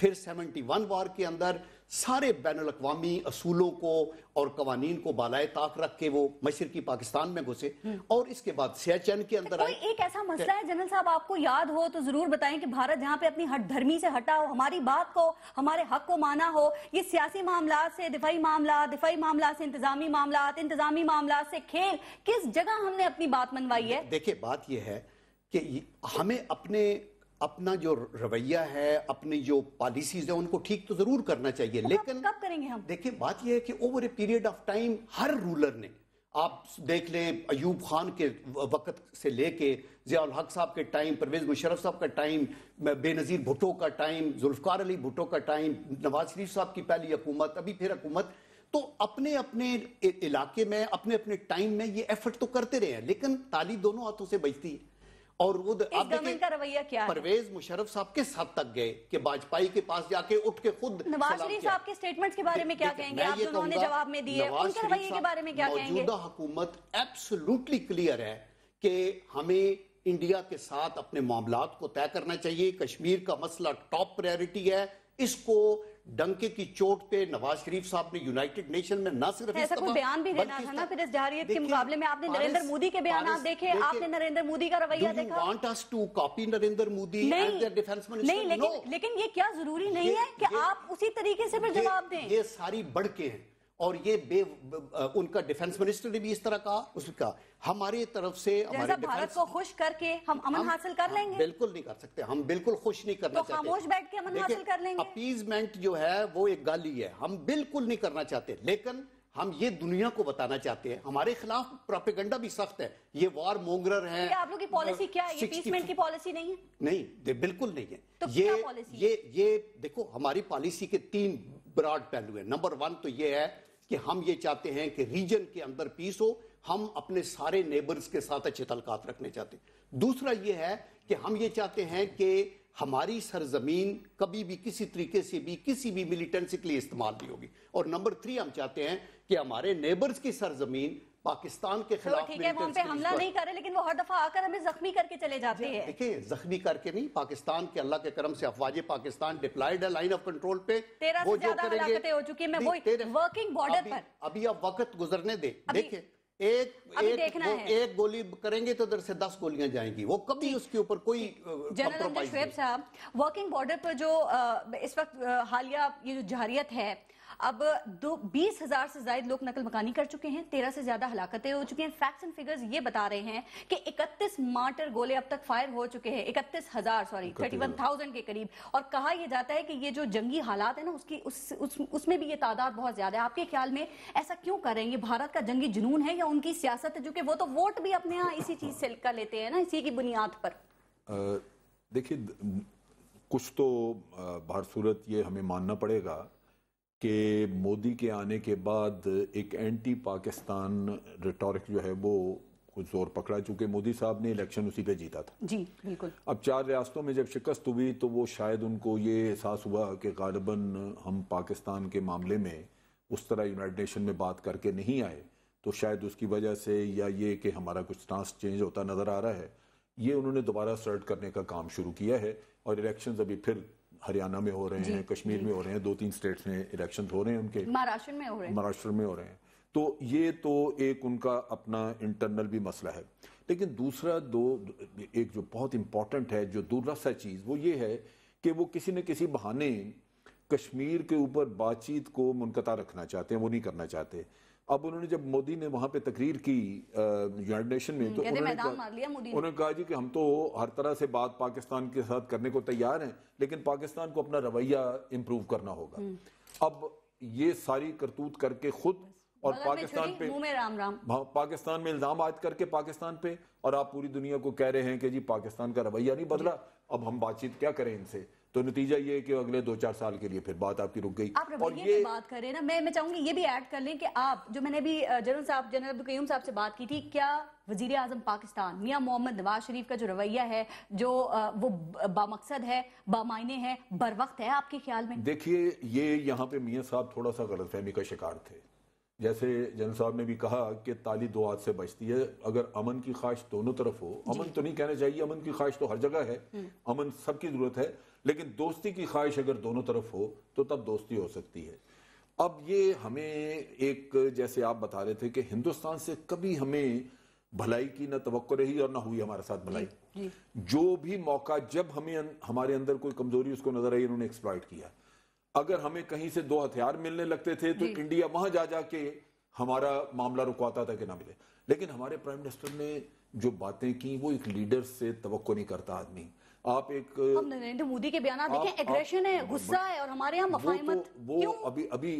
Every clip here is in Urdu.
پھر 71 وار کے اندر سارے بین الاقوامی اصولوں کو اور قوانین کو بالائے طاق رکھ کے وہ مشرقی پاکستان میں گھسے، اور اس کے بعد سیاچن کے اندر کوئی ایک ایسا مسئلہ ہے جنرل صاحب آپ کو یاد ہو تو ضرور بتائیں کہ بھارت جہاں پہ اپنی ہٹ دھرمی سے ہٹا ہو، ہماری بات کو، ہمارے حق کو مانا ہو، یہ سیاسی معاملات سے دفاعی معاملات سے انتظامی معاملات سے کھیل، کس جگہ ہم نے اپنی بات منوائی ہے؟ دیکھیں بات یہ ہے کہ ہمیں اپنا جو رویہ ہے، اپنی جو پالیسیز ہیں ان کو ٹھیک تو ضرور کرنا چاہیے، لیکن کب کریں گے ہم؟ دیکھیں بات یہ ہے کہ over a period of time ہر رولر نے، آپ دیکھ لیں ایوب خان کے وقت سے لے کے ضیاء الحق صاحب کے ٹائم، پرویز مشرف صاحب کا ٹائم، بے نظیر بھٹو کا ٹائم، ذوالفقار علی بھٹو کا ٹائم، نواز شریف صاحب کی پہلی حکومت، ابھی پھر حکومت، تو اپنے علاقے میں اپنے ٹائم میں یہ ایفرٹ تو کرتے رہے ہیں، لیکن تالی دونوں ہاتھوں سے بجتی ہے۔ اور وہ اس گورنمنٹ کا رویہ کیا ہے؟ پرویز مشرف صاحب کس حد تک گئے کہ باجپائی کے پاس جا کے اٹھ کے خود نواز شریف صاحب کے سٹیٹمنٹس کے بارے میں کیا کہیں گے آپ جو انہوں نے جواب میں دیے، ان کے رویے کے بارے میں کیا کہیں گے؟ موجودہ حکومت ایبسولوٹلی کلیئر ہے کہ ہمیں انڈیا کے ساتھ اپنے معاملات کو طے کرنا چاہیے، کشمیر کا مسئلہ ٹاپ پریورٹی ہے، اس کو ڈنکے کی چوٹ پہ نواز شریف صاحب نے یونائٹڈ نیشن میں نہ صرف ایسا کوئی بیان بھی دینا تھا نا پھر اس جارحیت کے مقابلے میں، آپ نے نریندر مودی کے بیانات دیکھے، آپ نے نریندر مودی کا رویہ دیکھا؟ Do you want us to copy Narendra Modi as their defense minister? نہیں، لیکن یہ کیا ضروری نہیں ہے کہ آپ اسی طریقے سے پھر جواب دیں؟ یہ ساری بڑھ کے ہیں، اور یہ ان کا ڈیفنس منسٹر نے بھی اس طرح کہا، اس کا ہماری طرف سے جیسا بھارت کو خوش کر کے ہم امن حاصل کر لیں گے؟ بالکل نہیں کر سکتے، ہم بالکل خوش نہیں کرنا چاہتے۔ تو خاموش بیٹھ کے امن حاصل کر لیں گے؟ اپیزمنٹ جو ہے وہ ایک گالی ہے، ہم بالکل نہیں کرنا چاہتے، لیکن ہم یہ دنیا کو بتانا چاہتے ہیں، ہمارے خلاف پروپیگنڈا بھی سخت ہے، یہ وار مونگرر ہیں۔ آپ لوگ کی پالیسی کیا ہے؟ یہ پیسمنٹ کی پالیسی نہیں ہے؟ نہیں، بالکل نہیں ہے۔ تو کیا پالیسی ہے؟ یہ دیکھو ہماری پالیسی کے 3 براڈ پہلو ہیں۔ نمبر 1 تو یہ ہے کہ ہم یہ چاہتے ہیں کہ ریجن کے اندر پیس ہو، ہم اپنے سارے نیبرز کے ساتھ اچھے تعلقات رکھنے چاہتے ہیں۔ دوسرا یہ ہے کہ ہم یہ چاہتے ہیں کہ ہماری سرزمین کبھی بھی کسی طریقے سے بھی کسی بھی ملیٹنسی کے لیے استعمال نہیں ہوگی، اور نمبر 3 ہم چاہتے ہیں کہ ہمارے نیبرز کی سرزمین پاکستان کے خلاف ٹھیک ہے، وہ ہم پہ حملہ نہیں کرے، لیکن وہ ہر دفعہ آ کر ہمیں زخمی کر کے چلے جاتے ہیں۔ دیکھیں زخمی کر کے نہیں، پاکستان کے اللہ کے کرم سے افواج پاکستان ڈپلائیڈ ہے لائن آف کنٹرول پہ، 13 سے زیادہ ہلاکتیں ہو چکی ہیں، میں وہی ورکنگ بارڈر پر۔ ابھی اب وقت گزرنے دیں، دیکھیں ایک گولی کریں گے تو ادھر سے 10 گولیاں جائیں گی، وہ کبھی اس کے اوپر کوئی جنرل امجد شعیب صاحب، ورکنگ بارڈر پر جو اس وقت حالیہ یہ جو جارحیت ہے، اب 20,000 سے زائد لوگ نقل مکانی کر چکے ہیں، 13 سے زیادہ ہلاکتیں ہو چکی ہیں۔ فیکٹس اینڈ فگرز یہ بتا رہے ہیں کہ 31 مارٹر گولے اب تک فائر ہو چکے ہیں، 31,000 کے قریب، اور کہا یہ جاتا ہے کہ یہ جو جنگی حالات ہیں نا اس میں بھی یہ تعداد بہت زیادہ ہے۔ آپ کے خیال میں ایسا کیوں کر رہے ہیں؟ یہ بھارت کا جنگی جنون ہے یا ان کی سیاست ہے، جو کہ وہ تو ووٹ بھی اپنے ہاں اسی چیز سے کر لیتے ہیں نا، اسی کی بنیاد پر؟ دیکھیے کچھ تو بہر صورت یہ ہمیں ماننا پڑے گا کہ مودی کے آنے کے بعد ایک اینٹی پاکستان ریٹورک جو ہے وہ کچھ زور پکڑا، چونکہ مودی صاحب نے الیکشن اسی پہ جیتا تھا۔ جی بالکل۔ اب 4 ریاستوں میں جب شکست ہوئی تو وہ شاید ان کو یہ احساس ہوا کہ غالباً ہم پاکستان کے معاملے میں اس طرح یونائٹڈ نیشن میں بات کر کے نہیں آئے، تو شاید اس کی وجہ سے یا یہ کہ ہمارا کچھ سٹانس چینج ہوتا نظر آ رہا ہے، یہ انہوں نے دوبارہ سرٹ کرنے کا کام شروع کیا ہے، اور الیکشنز ابھی پھر ہریانہ میں ہو رہے ہیں، کشمیر میں ہو رہے ہیں، 2-3 سٹیٹس میں الیکشن ہو رہے ہیں ان کے، مہاراشٹر میں ہو رہے ہیں، تو یہ تو ایک ان کا اپنا انٹرنل بھی مسئلہ ہے۔ لیکن دوسرا ایک جو بہت امپورٹنٹ ہے، جو دوسرا چیز وہ یہ ہے کہ وہ کسی نہ کسی بہانے کشمیر کے اوپر بات چیت کو منقطع رکھنا چاہتے ہیں، وہ نہیں کرنا چاہتے۔ اب انہوں نے جب مودی نے وہاں پہ تقریر کی یونائٹڈ نیشن میں، تو انہوں نے کہا جی کہ ہم تو ہر طرح سے بات پاکستان کے ساتھ کرنے کو تیار ہیں، لیکن پاکستان کو اپنا رویہ امپروو کرنا ہوگا۔ اب یہ ساری کرتوت کر کے خود اور پاکستان پہ پاکستان میں الزام عائد کر کے پاکستان پہ، اور آپ پوری دنیا کو کہہ رہے ہیں کہ جی پاکستان کا رویہ نہیں بدلا، اب ہم بات چیت کیا کریں ان سے، تو نتیجہ یہ ہے کہ اگلے 2-4 سال کے لیے پھر بات آپ کی رک گئی۔ آپ رویے کی بات کر رہے ہیں نا، میں چاہوں گی یہ بھی ایڈ کر لیں کہ آپ جو میں نے بھی جنرل عبدالقیوم صاحب سے بات کی تھی، کیا وزیر اعظم پاکستان میاں محمد نواز شریف کا جو رویہ ہے، جو وہ بامقصد ہے، بامعنی ہے، بر وقت ہے آپ کے خیال میں؟ دیکھیے یہ یہاں پہ میاں صاحب تھوڑا سا غلط فہمی کا شکار تھے۔ جیسے جنرل صاحب نے بھی کہا کہ تالی 2 ہاتھ سے بجتی ہے، اگر امن کی خواہش دونوں طرف ہو، امن تو نہیں کہنا چاہیے، امن کی خواہش تو ہر جگہ ہے، امن سب کی ضرورت ہے، لیکن دوستی کی خواہش اگر دونوں طرف ہو تو تب دوستی ہو سکتی ہے. اب یہ ہمیں ایک جیسے آپ بتا رہے تھے کہ ہندوستان سے کبھی ہمیں بھلائی کی نہ توقع رہی اور نہ ہوئی ہمارے ساتھ بھلائی. جو بھی موقع جب ہمیں ہمارے اندر کوئی کمزوری اس کو نظر آئی انہوں نے ایکسپلائٹ کیا. اگر ہمیں کہیں سے 2 ہتھیار ملنے لگتے تھے تو انڈیا وہاں جا کے ہمارا معاملہ رکواتا تھا کہ نہ ملے. لیکن ہمارے پرائم منسٹر نے جو باتیں کی وہ ایک لیڈر سے توقع نہیں کرتا آدمی. آپ ایک نریندر مودی کے بیانات دیکھیں, ایگریشن ہے, غصہ ہے, اور ہمارے یہاں مفاہمت. وہ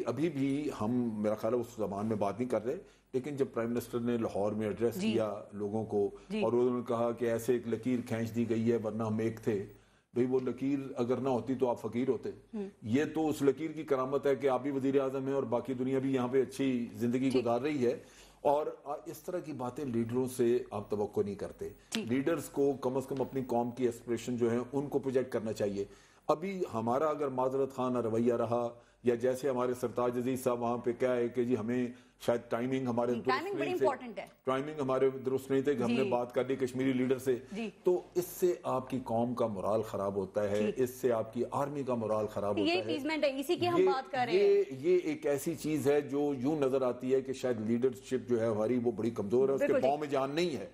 ابھی بھی ہم میرا خیال ہے اس زبان میں بات نہیں کر رہے, لیکن جب پرائم منسٹر نے لاہور میں ایڈریس کیا لوگوں کو اور انہوں نے کہا کہ ایسے ایک لکیر کھینچ دی گئی ہے ورنہ ہم ایک تھے, بھئی وہ لکیر اگر نہ ہوتی تو آپ فقیر ہوتے. یہ تو اس لکیر کی کرامت ہے کہ آپ بھی وزیر اعظم ہیں اور باقی دنیا بھی یہاں پہ اچھی زندگی گزار رہی ہے. اور اس طرح کی باتیں لیڈروں سے آپ توقع نہیں کرتے. لیڈرز کو کم از کم اپنی قوم کی ایسپریشن جو ہیں ان کو پروجیکٹ کرنا چاہیے. ابھی ہمارا اگر معذرت خانہ رویہ رہا یا جیسے ہمارے سرتاج عزیز صاحب وہاں پہ کیا ہے کہ جی ہمیں شاید ٹائمنگ ہمارے درست نہیں تھے کہ ہم نے بات کر لی کشمیری لیڈر سے, تو اس سے آپ کی قوم کا مورال خراب ہوتا ہے, اس سے آپ کی آرمی کا مورال خراب ہوتا ہے. یہ ایک ایسی چیز ہے جو یوں نظر آتی ہے کہ شاید لیڈرشپ جو ہے ہماری وہ بڑی کمزور ہے, اس کے پاؤں میں جان نہیں ہے,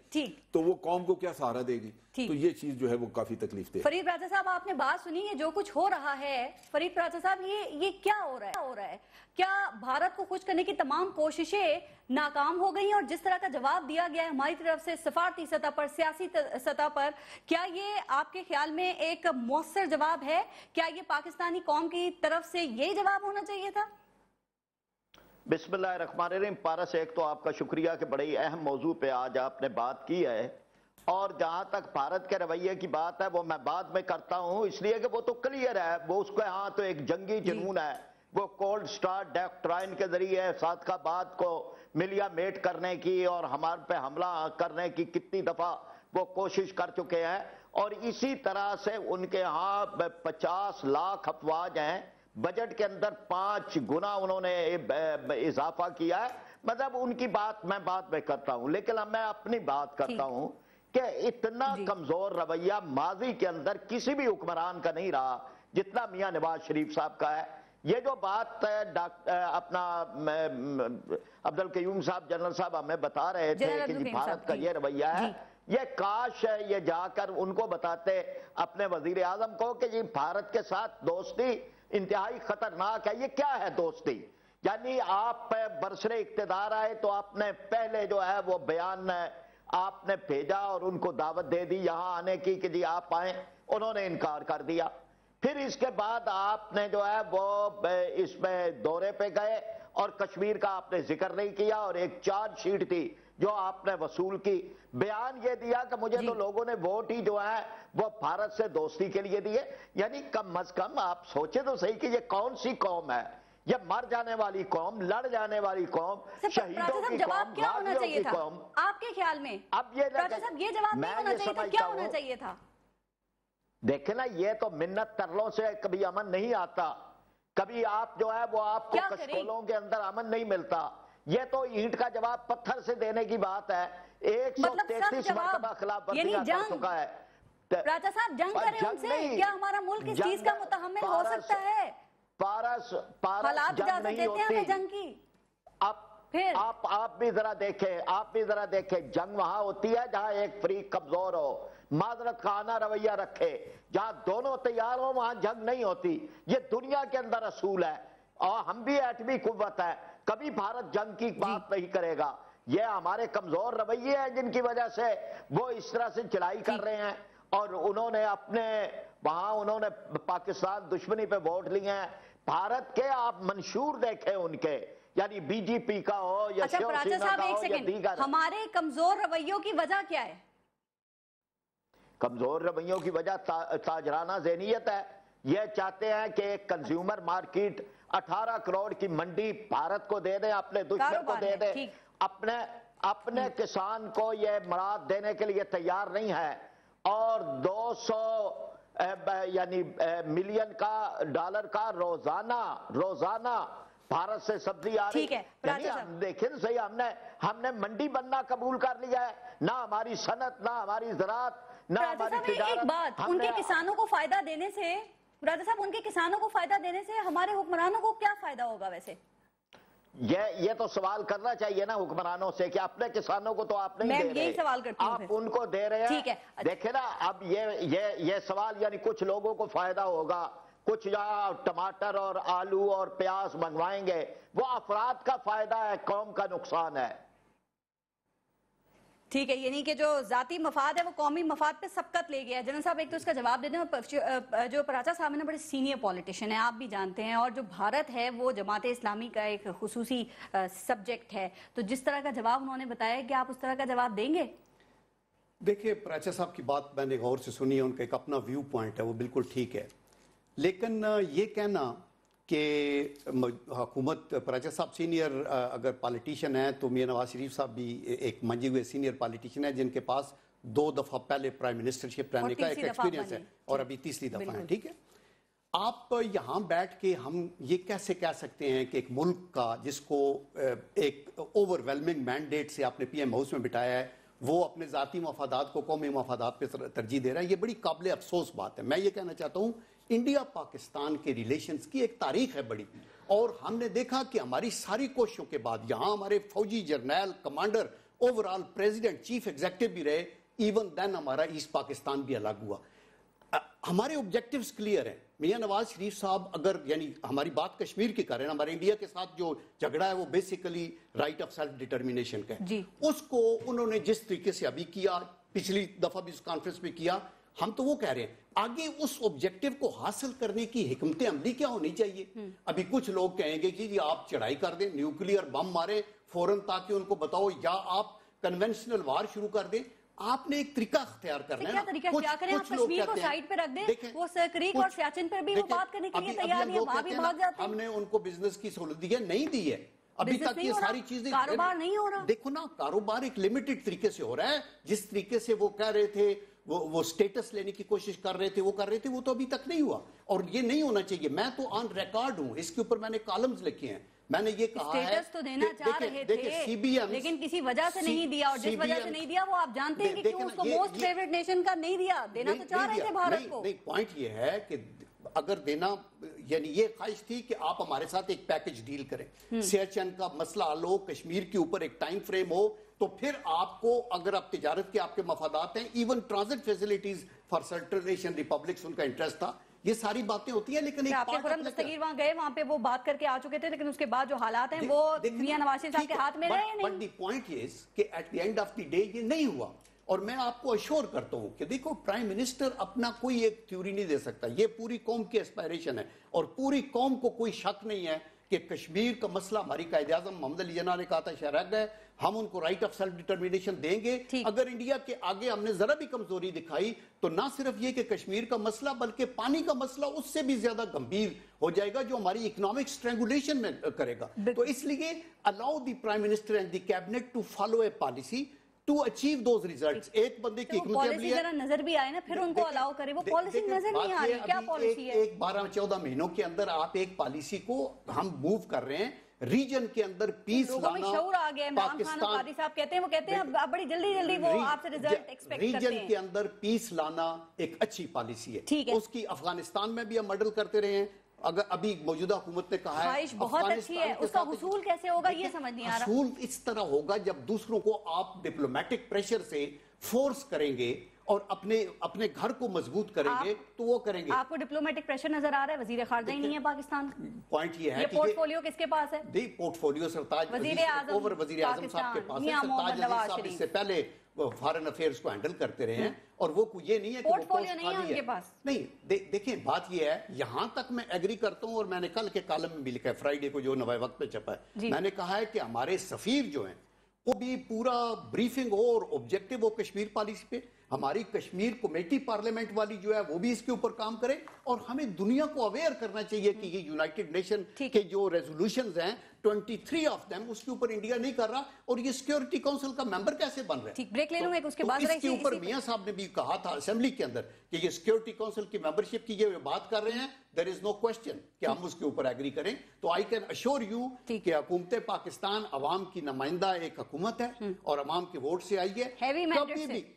تو وہ قوم کو کیا سہارا دے گی. تو یہ چیز جو ہے وہ کافی تکلیف دہ. فرید راجہ صاحب آپ نے بات سنی ہے جو کچھ ہو رہا ہے. فرید راجہ صاحب یہ کیا ہو رہا ہے؟ کیا بھارت کو خوش کرنے کی تمام کوششیں ناکام ہو گئی ہیں, اور جس طرح کا جواب دیا گیا ہے ہماری طرف سے سفارتی سطح پر, سیاسی سطح پر, کیا یہ آپ کے خیال میں ایک مؤثر جواب ہے؟ کیا یہ پاکستانی قوم کی طرف سے یہی جواب ہونا چاہیے تھا؟ بسم اللہ الرحمن الرحیم. پارس, ایک تو آپ کا شکریہ کہ بڑی اہم موضوع پہ آج آپ نے بات کی ہے, اور جہاں تک بھارت کے رویے کی بات ہے وہ میں بعد میں کرتا ہوں, اس لیے کہ وہ تو کلیئر ہے. وہ اس کے ہاں تو ایک جنگی جنون ہے, وہ کولڈ سٹار ڈاکٹرائن کے ذریعے صادقہ بات کو ملیا میٹ کرنے کی اور ہمارے پہ حملہ کرنے کی کتنی دفعہ وہ کوشش کر چکے ہیں. اور اسی طرح سے ان کے ہاں 50 لاکھ افواج ہیں, بجٹ کے اندر 5 گنا انہوں نے اضافہ کیا ہے. مطلب ان کی بات میں بعد میں کرتا ہوں, لیکن اب میں اپنی بات کرتا ہوں کہ اتنا کمزور رویہ ماضی کے اندر کسی بھی حکمران کا نہیں رہا جتنا میاں نواز شریف صاحب کا ہے. یہ جو بات اپنا عبدالقیوم صاحب جنرل صاحب ہمیں بتا رہے تھے کہ جی بھارت کا یہ رویہ ہے, یہ کاش یہ جا کر ان کو بتاتے اپنے وزیر اعظم کو کہ جی بھارت کے ساتھ دوستی انتہائی خطرناک ہے. یہ کیا ہے دوستی؟ یعنی آپ برسر اقتدار آئے تو آپ نے پہلے جو ہے وہ بیان آپ نے بھیجا اور ان کو دعوت دے دی یہاں آنے کی کہ جی آپ آئیں, انہوں نے انکار کر دیا. پھر اس کے بعد آپ نے جو ہے وہ اس میں دورے پہ گئے اور کشمیر کا آپ نے ذکر نہیں کیا, اور ایک چارج شیٹ تھی جو آپ نے وصول کی. بیان یہ دیا کہ مجھے تو لوگوں نے ووٹ ہی جو ہے وہ بھارت سے دوستی کے لیے دیے. یعنی کم از کم آپ سوچے تو صحیح کہ یہ کون سی قوم ہے, یہ مر جانے والی قوم, لڑ جانے والی قوم, شہیدوں کی قوم, غازیوں کی قوم. آپ کے خیال میں اب یہ جواب نہیں ہونا چاہیے تھا, کیا ہونا چاہیے تھا؟ دیکھیں نا, یہ تو منت ترلوں سے کبھی امن نہیں آتا, کبھی آپ جو ہے وہ آپ کو کشکولوں کے اندر امن نہیں ملتا. یہ تو اینٹ کا جواب پتھر سے دینے کی بات ہے. 133 مرتبہ خلاف ورزیاں کر چکا ہے. راجہ صاحب جنگ کریں ان سے, کیا ہمارا ملک اس چیز کا متحمل ہو سکتا ہے؟ پارس جنگ نہیں ہوتی جنگ کی. آپ بھی ذرا دیکھیں, جنگ وہاں ہوتی ہے جہاں ایک فریق کمزور ہو, معذرت خانہ رویہ رکھے. جہاں دونوں تیار ہوں وہاں جنگ نہیں ہوتی. یہ دنیا کے اندر اصول ہے, اور ہم بھی ایٹمی قوت ہے, کبھی بھارت جنگ کی بات نہیں کرے گا. یہ ہمارے کمزور رویے ہیں جن کی وجہ سے وہ اس طرح سے چڑھائی کر رہے ہیں, اور انہوں نے اپنے وہاں انہوں نے پاکستان دشمنی پہ ووٹ لیے ہیں. بھارت کے آپ منشور دیکھیں ان کے, یعنی بی جے پی کا ہو یا شیو سینا کا ہو یا دیگر. ہمارے کمزور رویوں کی وجہ کیا ہے؟ کمزور رویوں کی وجہ تاجرانہ ذہنیت ہے. یہ چاہتے ہیں کہ ایک کنزیومر مارکیٹ 18 کروڑ کی منڈی بھارت کو دے دیں, اپنے دشمن کو دے دیں, اپنے کسان کو یہ مراد دینے کے لیے تیار نہیں ہے. اور 200 یعنی ملین کا ڈالر کا روزانہ بھارت سے سبزی آ رہی ہے. دیکھیں صحیح, ہم نے منڈی بننا قبول کر لیا ہے. نہ ہماری صنعت, نہ ہماری زراعت, نہ ہماری تجارت. ایک بات, ان کے کسانوں کو فائدہ دینے سے, راجہ صاحب, ان کے کسانوں کو فائدہ دینے سے ہمارے حکمرانوں کو کیا فائدہ ہوگا ویسے؟ یہ تو سوال کرنا چاہیے نا حکمرانوں سے کہ اپنے کسانوں کو تو آپ نہیں دے رہے, یہی سوال کرتی ہوں, آپ ان کو دے رہے ہیں. دیکھیں نا, اب یہ سوال, یعنی کچھ لوگوں کو فائدہ ہوگا, کچھ ٹماٹر اور آلو اور پیاز منگوائیں گے, وہ افراد کا فائدہ ہے, قوم کا نقصان ہے. ٹھیک ہے, یعنی کہ جو ذاتی مفاد ہے وہ قومی مفاد پہ سبقت لے گیا ہے. جنرل صاحب ایک تو اس کا جواب دے دیں, جو پراچا صاحب نے بڑے سینئر پولیٹیشین ہیں, آپ بھی جانتے ہیں, اور جو بھارت ہے وہ جماعت اسلامی کا ایک خصوصی سبجیکٹ ہے, تو جس طرح کا جواب انہوں نے بتایا کہ آپ اس طرح کا جواب دیں گے؟ دیکھیں, پراچا صاحب کی بات میں نے غور سے سنی ہے, ان کا ایک اپنا ویو پوائنٹ ہے, وہ بالکل ٹھیک ہے, لیکن یہ کہنا کہ حکومت, پراچا صاحب سینئر اگر پالیٹیشین ہیں تو میاں نواز شریف صاحب بھی ایک منجے ہوئے سینئر پالیٹیشین ہیں, جن کے پاس 2 دفعہ پہلے پرائم منسٹرشپ رہنے کا ایک ایکسپیرینس ہے, اور ابھی تیسری دفعہ ہے. ٹھیک ہے, آپ یہاں بیٹھ کے ہم یہ کیسے کہہ سکتے ہیں کہ ایک ملک کا جس کو ایک اوور ویلمنگ مینڈیٹ سے آپ نے پی ایم ہاؤس میں بٹھایا ہے, وہ اپنے ذاتی مفادات کو قومی مفادات پہ ترجیح دے رہا ہے, یہ بڑی قابل افسوس بات ہے. میں یہ کہنا چاہتا ہوں, انڈیا پاکستان کے ریلیشنز کی ایک تاریخ ہے بڑی, اور ہم نے دیکھا کہ ہماری ساری کوششوں کے بعد یہاں ہمارے فوجی جرنیل, commander, overall president, chief executive بھی رہے, ایون دین ہمارا ایسٹ پاکستان بھی الگ ہوا. ہمارے آبجیکٹیوز کلیئر ہیں. میاں نواز شریف صاحب اگر, یعنی ہماری بات کشمیر کی کر رہے ہیں, ہمارے انڈیا کے ساتھ جو جھگڑا ہے وہ basically right of self determination کا ہے, اس کو انہوں نے جس طریقے سے ابھی کیا, پچھلی دفعہ بھی اس کانفرنس میں کیا, ہم تو وہ کہہ رہے ہیں آگے اس آبجیکٹیو کو حاصل کرنے کی حکمت عملی کیا ہونی چاہیے. ابھی کچھ لوگ کہیں گے کہ جی آپ چڑھائی کر دیں, نیوکلیئر بم ماریں فوراً, تاکہ ان کو بتاؤ, یا آپ کنونشنل وار شروع کر دیں. آپ نے ایک طریقہ اختیار کرنا ہے. کیا طریقہ کیا کریں, آپ کشمیر کو سائڈ پہ رکھ دیں, وہ کریک اور سیاچن پر بھی وہ بات کرنے کے لیے تیار نہیں ہے, وہاں بھی بھاگ جاتے ہیں. ہم نے ان کو بزنس کی سہولت دی ہے, نہیں دی ہے ابھی تک, یہ ساری چیزیں, کاروبار نہیں ہو رہا. دیکھو نا, کاروبار ایک لمیٹڈ طریقے سے ہو رہا ہے. جس طریقے سے وہ کہہ رہے تھے, وہ سٹیٹس لینے کی کوشش کر رہے تھے, وہ تو ابھی تک نہیں ہوا, اور یہ نہیں ہونا چاہیے. میں تو آن ریکارڈ ہوں, اس کے اوپر میں نے کالمز لکھے ہیں, میں نے یہ کہا ہے سٹیٹس تو دینا چاہ رہے تھے, لیکن کسی وجہ سے نہیں دیا, اور جس وجہ سے نہیں دیا وہ آپ جانتے ہیں کہ کیوں, اس کو موسٹ فیورٹ نیشن کا نہیں دیا. دینا تو چاہ رہے تھے بھارت کو. نہیں, پوائنٹ یہ ہے کہ اگر دینا, یعنی یہ خواہش تھی کہ آپ ہمارے ساتھ ایک پیکج ڈیل کریں, سیاچن کا مسئلہ حل ہو, کشمیر کے اوپر ایک ٹائم فریم ہو, تو پھر آپ کو, اگر آپ تجارت کے آپ کے مفادات ہیں, even transit facilities for certain Asian republics, ان کا انٹرسٹ تھا, یہ ساری باتیں ہوتی ہیں. لیکن آپ کے خرم دستگیر وہاں گئے, وہاں پہ وہ بات کر کے آ چکے تھے, لیکن اس کے بعد جو حالات ہیں وہ میاں نواز شریف صاحب کے ہاتھ میں رہے نہیں. بٹ دی پوائنٹ از کہ at the end of the day یہ نہیں ہوا. اور میں آپ کو اشور کرتا ہوں کہ دیکھو, پرائم منسٹر اپنا کوئی ایک تھیوری نہیں دے سکتا, یہ پوری قوم کی اسپائریشن ہے, اور پوری قوم کو کوئی شک نہیں ہے کہ کشمیر کا مسئلہ, ہماری قائد اعظم محمد علی جناح نے کہا تھا شہرگ ہے, ہم ان کو رائٹ آف سیلف ڈٹرمینیشن دیں گے. اگر انڈیا کے آگے ہم نے ذرا بھی کمزوری دکھائی تو نہ صرف یہ کہ کشمیر کا مسئلہ, بلکہ پانی کا مسئلہ اس سے بھی زیادہ گمبھیر ہو جائے گا, جو ہماری اکنامک اسٹرینگولیشن میں کرے گا. تو اس لیے allow the prime minister and the cabinet to follow a policy to achieve those results. ایک بندے کی حکمت عملی ہے, پالیسی ذرا نظر بھی آئے نا, پھر ان کو الاؤ کرے. وہ پالیسی نظر نہیں آ رہی, کیا پالیسی ہے؟ ایک 12-14 مہینوں کے اندر آپ ایک پالیسی کو ہم موو کر رہے ہیں, ریجن کے اندر پیس لانا. لوگوں میں شعور آ گیا. عمران خان قادری صاحب کہتے ہیں اب بڑی جلدی وہ آپ سے رزلٹ ایکسپیکٹ کرتے ہیں. ریجن کے اندر پیس لانا ایک اچھی پالیسی ہے. اس کی افغانستان میں بھی ہم ماڈل کرتے رہے ہیں. اگر ابھی موجودہ حکومت نے کہا ہے خواہش بہت اچھی ہے, اس کا حصول کیسے ہوگا یہ سمجھ نہیں آ رہا. حصول اس طرح ہوگا جب دوسروں کو آپ ڈپلومیٹک پریشر سے فورس کریں گے اور اپنے گھر کو مضبوط کریں گے, تو وہ کریں گے. آپ کو ڈپلومیٹک پریشر نظر آ رہا ہے؟ وزیر خارجہ ہی نہیں ہے پاکستان. پوائنٹ یہ ہے کہ پورٹ فولیو کس کے پاس ہے؟ دی پورٹ فولیو سرتاج وزیر اعظم صاحب کے پاس ہے. سرتاج عزیز صاحب اس سے پہلے فارن افیئرز کو ہینڈل کرتے رہے ہیں, اور وہ یہ نہیں ہے کہ پورٹ فولیو نہیں ہے ان کے پاس. نہیں, دیکھیں بات یہ ہے, یہاں تک میں ایگری کرتا ہوں, اور میں نے کل کے کالم میں بھی لکھا ہے, فرائیڈے کو جو نوائے وقت پہ چھپا ہے, میں نے کہا ہے کہ ہمارے سفیر جو ہیں وہ بھی پورا بریفنگ ہو اور آبجیکٹو ہو کشمیر پالیسی پہ. ہماری کشمیر کمیٹی پارلیمنٹ والی جو ہے وہ بھی اس کے اوپر کام کرے, اور ہمیں دنیا کو اویئر کرنا چاہیے کہ یہ یونائٹڈ نیشن کے جو ریزولوشنز ہیں 23 آف دیم, اس کے اوپر انڈیا نہیں کر رہا, اور یہ سیکیورٹی کونسل کا ممبر کیسے بن رہا ہے. بریک لے لوں ایک, اس کے بعد اس کے اوپر میاں صاحب نے بھی کہا تھا اسمبلی کے اندر کہ یہ سیکیورٹی کونسل کی ممبرشپ کی یہ بات کر رہے ہیں, there is no question کہ ہم اس کے اوپر ایگری کریں. تو I can assure you کہ حکومت پاکستان عوام کی نمائندہ ایک حکومت ہے, اور عوام کے ووٹ سے آئی ہے.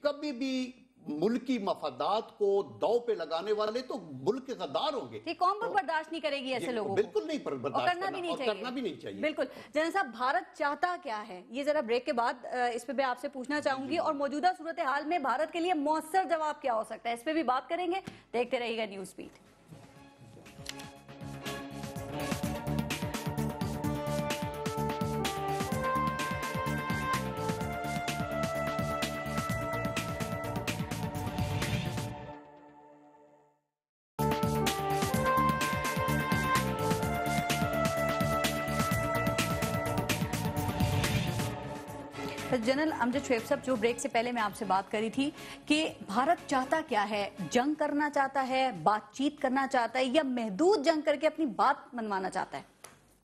کبھی بھی ملکی مفادات کو دو پہ لگانے والے تو ملک کے غدار ہوں گے. یہ قوم پر برداشت نہیں کرے گی ایسے لوگوں کو. بالکل نہیں برداشت کرنا اور کرنا بھی نہیں چاہیے. بالکل. جنرل صاحب بھارت چاہتا کیا ہے؟ یہ ذرا بریک کے بعد اس پہ بھی آپ سے پوچھنا چاہوں گی، اور موجودہ صورتحال میں بھارت کے لیے مؤثر جواب کیا ہو سکتا ہے، اس پہ بھی بات کریں گے. دیکھتے رہیے گا نیوز بیٹ. جنرل امجد شعیب صاحب، جو بریک سے پہلے میں آپ سے بات کری تھی کہ بھارت چاہتا کیا ہے، جنگ کرنا چاہتا ہے، بات چیت کرنا چاہتا ہے، یا محدود جنگ کر کے اپنی بات منوانا چاہتا ہے؟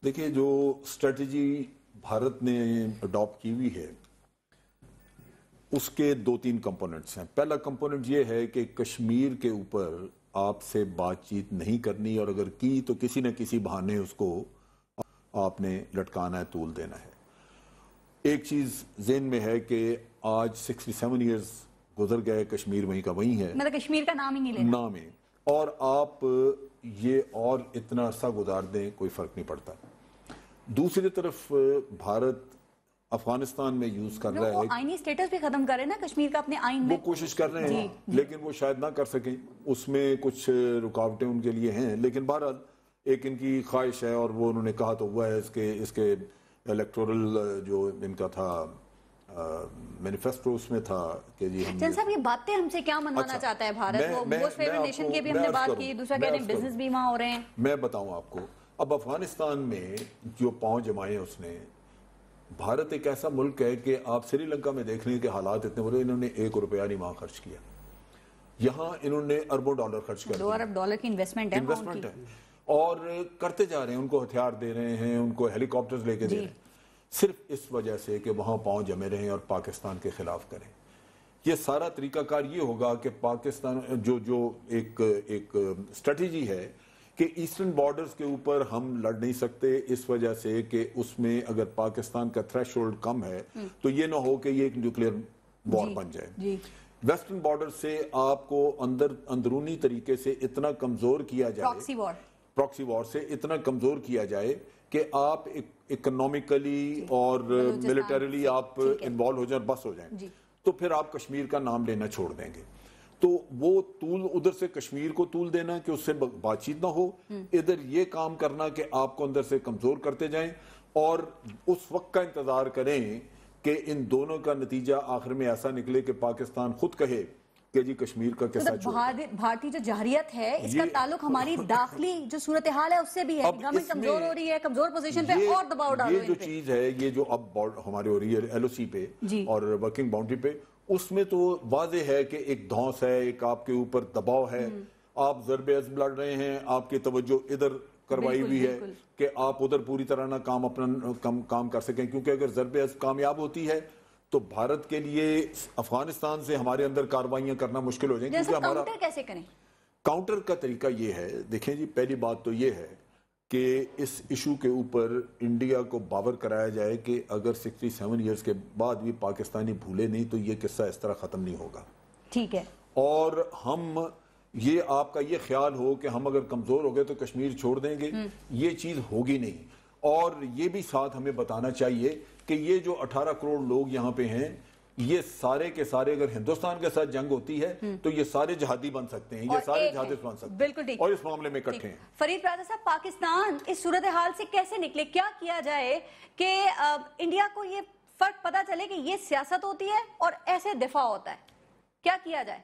دیکھیں، جو اسٹریٹجی بھارت نے اڈاپٹ کی ہوئی ہے اس کے 2-3 کمپوننٹس ہیں. پہلا کمپوننٹ یہ ہے کہ کشمیر کے اوپر آپ سے بات چیت نہیں کرنی، اور اگر کی تو کسی نہ کسی بہانے اس کو آپ نے لٹکانا ہے، طول دینا ہے. ایک چیز ذہن میں ہے کہ آج 67 ایئرز گزر گئے، کشمیر وہیں کا وہیں ہے، مطلب کشمیر کا نام ہی نہیں لینا. نام ہے، اور آپ یہ اور اتنا عرصہ گزار دیں کوئی فرق نہیں پڑتا. دوسری طرف بھارت افغانستان میں یوز کر رہا ہے، وہ آئینی سٹیٹس بھی ختم کر رہے ہیں نا کشمیر کا اپنے آئین میں. وہ کوشش کر رہے ہیں لیکن وہ شاید نہ کر سکیں، اس میں کچھ رکاوٹیں ان کے لیے ہیں. لیکن بہرحال ایک ان کی خواہش ہے، اور وہ انہوں نے کہا تو ہوا ہے. اس کے الیکٹورل جو ان کا تھا مینیفیسٹو، اس میں تھا کہ جی ہم... جن صاحب یہ باتیں ہم سے کیا منوانا چاہتا ہے بھارت؟ وہ موسٹ فیورٹ نیشن کی بھی ہم نے بات کی، دوسرا کہہ رہے ہیں بزنس بھی وہاں ہو رہے ہیں. میں بتاؤں آپ کو، اب افغانستان میں جو پاؤں جمائے اس نے، بھارت ایک ایسا ملک ہے کہ آپ سری لنکا میں دیکھ لیں کہ حالات اتنے برے، انہوں نے $1 نہیں وہاں خرچ کیا. یہاں انہوں نے اربوں ڈالر خرچ کر دیا. $2 ارب کی انویسٹمنٹ ہے اور کرتے جا رہے ہیں. ان کو ہتھیار دے رہے ہیں، ان کو ہیلی کاپٹرز لے کے دے رہے ہیں، صرف اس وجہ سے کہ وہاں پاؤں جمے رہیں اور پاکستان کے خلاف کریں. یہ سارا طریقہ کار یہ ہوگا کہ پاکستان جو ایک اسٹریٹجی ہے کہ ایسٹرن بارڈرز کے اوپر ہم لڑ نہیں سکتے، اس وجہ سے کہ اس میں اگر پاکستان کا تھریش ہولڈ کم ہے تو یہ نہ ہو کہ یہ ایک نیوکلیئر وار بن جائے. ویسٹرن بارڈر سے آپ کو اندرونی طریقے سے اتنا کمزور کیا جائے، پراکسی وار سے اتنا کمزور کیا جائے کہ آپ اکنامکلی اور ملٹریلی آپ انوالو ہو جائیں، بس ہو جائیں، تو پھر آپ کشمیر کا نام لینا چھوڑ دیں گے. تو وہ طول ادھر سے کشمیر کو طول دینا کہ اس سے بات چیت نہ ہو، ادھر یہ کام کرنا کہ آپ کو اندر سے کمزور کرتے جائیں، اور اس وقت کا انتظار کریں کہ ان دونوں کا نتیجہ آخر میں ایسا نکلے کہ پاکستان خود کہے کہ جی کشمیر کا قصہ چھوڑ. بھارتی جو جہریت ہے اس کا تعلق ہماری داخلی جو صورتحال ہے اس سے بھی ہے. گورنمنٹ کمزور ہو رہی ہے، کمزور پوزیشن پہ اور دباؤ ڈال رہی ہے. یہ جو چیز ہے، یہ جو اب ہمارے ہو رہی ہے ایل او سی پہ اور ورکنگ باؤنڈری پہ، اس میں تو واضح ہے کہ ایک دھونس ہے، ایک آپ کے اوپر دباؤ ہے. آپ ضرب عزم لڑ رہے ہیں، آپ کی توجہ ادھر کروائی ہوئی ہے کہ آپ ادھر پوری طرح نہ اپنا کام کر سکیں، کیونکہ اگر ضرب عزم کامیاب ہوتی ہے تو بھارت کے لیے افغانستان سے ہمارے اندر کاروائیاں کرنا مشکل ہو جائیں گی. کیونکہ ہمارا کیسے کریں؟ کاؤنٹر کا طریقہ یہ ہے، دیکھیں جی، پہلی بات تو یہ ہے کہ اس ایشو کے اوپر انڈیا کو باور کرایا جائے کہ اگر 67 ایئرز کے بعد بھی پاکستانی بھولے نہیں تو یہ قصہ اس طرح ختم نہیں ہوگا. ٹھیک ہے. اور ہم یہ آپ کا یہ خیال ہو کہ ہم اگر کمزور ہو گئے تو کشمیر چھوڑ دیں گے، یہ چیز ہوگی نہیں. اور یہ بھی ساتھ ہمیں بتانا چاہیے کہ یہ جو 18 کروڑ لوگ یہاں پہ ہیں، یہ سارے کے سارے اگر ہندوستان کے ساتھ جنگ ہوتی ہے تو یہ سارے جہادی بن سکتے ہیں، یہ سارے جہادی بن سکتے ہیں، اور اس معاملے میں اکٹھے ہیں. فرید برادر صاحب، پاکستان اس صورتحال سے کیسے نکلے؟ کیا کیا جائے کہ انڈیا کو یہ فرق پتا چلے کہ یہ سیاست ہوتی ہے اور ایسے دفاع ہوتا ہے؟ کیا کیا جائے؟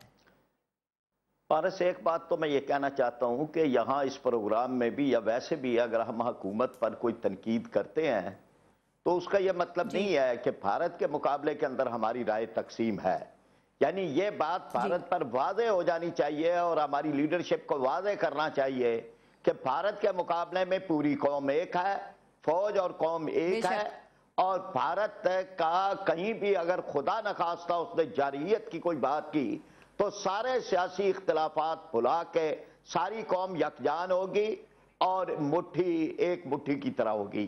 پارس، ایک بات تو میں یہ کہنا چاہتا ہوں کہ یہاں اس پروگرام میں بھی یا ویسے بھی اگر ہم حکومت پر کوئی تنقید کرتے ہیں تو اس کا یہ مطلب نہیں ہے کہ بھارت کے مقابلے کے اندر ہماری رائے تقسیم ہے. یعنی یہ بات بھارت پر واضح ہو جانی چاہیے اور ہماری لیڈرشپ کو واضح کرنا چاہیے کہ بھارت کے مقابلے میں پوری قوم ایک ہے، فوج اور قوم ایک ہے، اور بھارت کا کہیں بھی اگر خدا نخواستہ اس نے جارحیت کی کوئی بات کی تو سارے سیاسی اختلافات بھلا کے ساری قوم یکجان ہوگی اور ایک مٹھی کی طرح ہوگی.